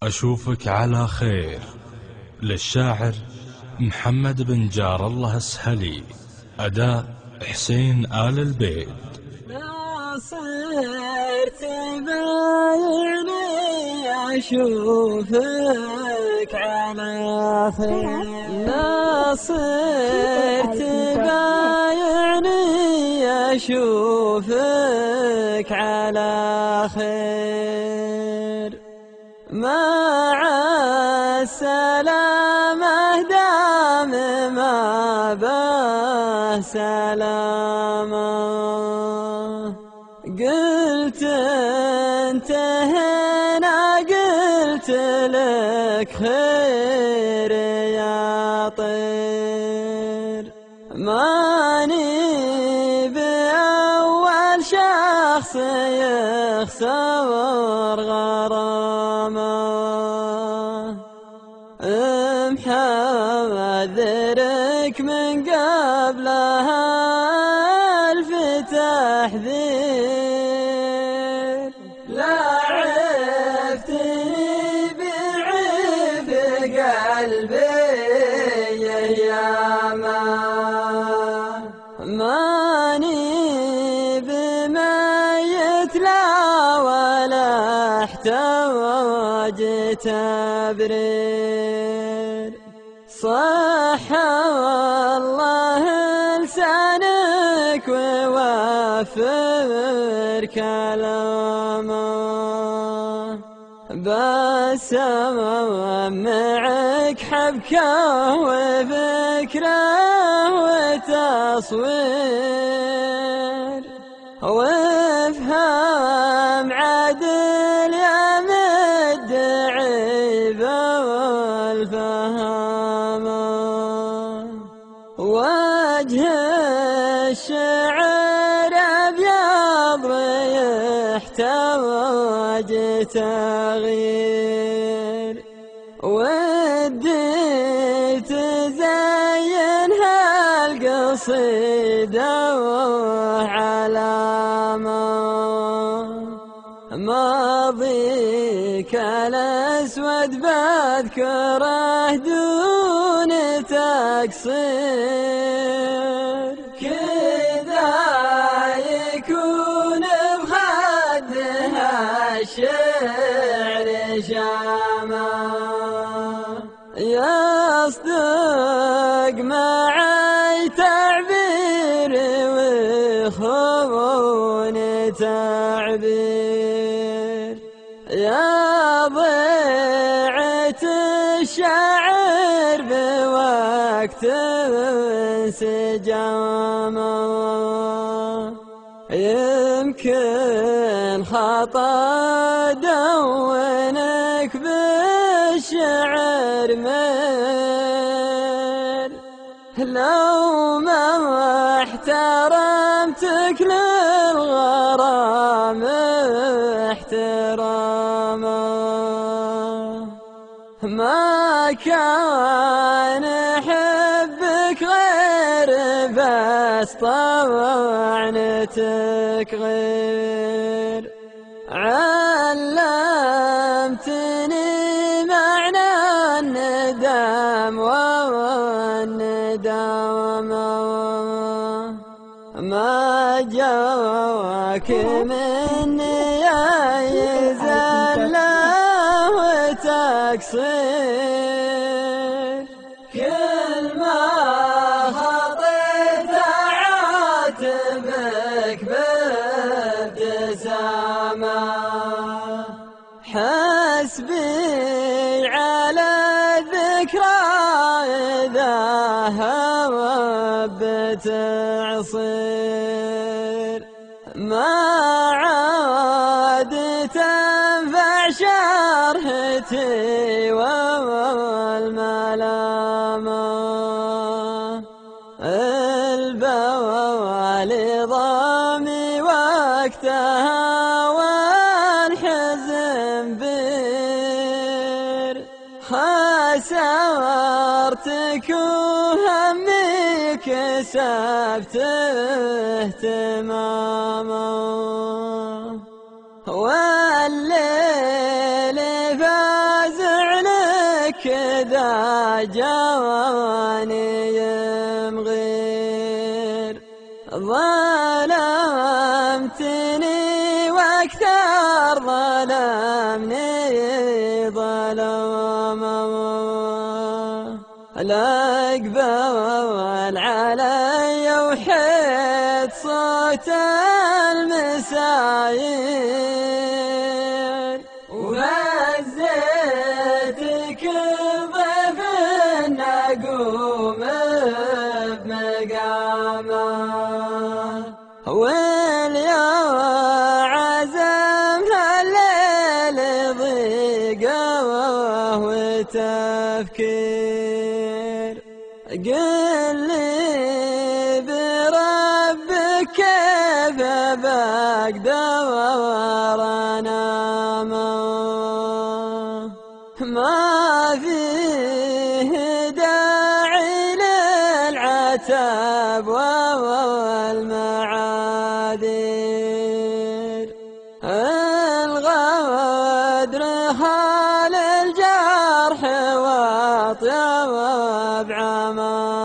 أشوفك على خير، للشاعر محمد بن جار الله السهلي، أداء حسين آل البيت. لا صرت بايعني أشوفك على خير، لا صرت بايعني أشوفك على خير، مع السلامة دام ما به سلامة. قلت انتهينا قلت لك خير يا طير، ماني بأول شخص يخسر غرامه، محذرك من قبلها ألف تحذير، لا عفتني بعيب قلبي يا ماني بميت لا ولا احتاج تبرير، صح والله لسانك ووفر كلامه، بس معك حبكه وفكره وتصوير، وافهم عدل يا مدعي بالفهامه، وجه الشعر أبيض ويحتاج تغيير، ودي تزين هالقصيدة وعلامة، ماضيك الأسود بذكره دون تقصير، كذا يكون بخدها الشعر شامة، يصدق معي تعبير ويخون تعبير، يا ضيعة الشاعر بوقت انسجامه، يمكن خطأ دونك بالشعر ميل، لو ما احترمتك للغرام احتراما، ما كان حبك غير بس طوعنتك غير، علمتني معنى الندم والندامة، ما جواك مني أي زلة وتقصير، كل ما خطيت عاتبك بابتسامة، حسبي على الذكرى إذا هوى بتعصير، ما عاد تنفع شرهتي والملامة، البوالي ضامي وقتها والحزن بير، خسرتك وهمي كسبت اهتمامه، والليل فاز كذا جواني يمغير ظلمتني واكثر ظلمني ظلما لا اقبل علي وحيد صوت المساير وهزيتك ضيف اقوم بمقامه واليوم عزم هالليل ضيقه وتفكير قل لي بربك كيف بقدر انام ما فيه داعي للعتاب والمعاذير الغدر هال الجرح واطيب عمى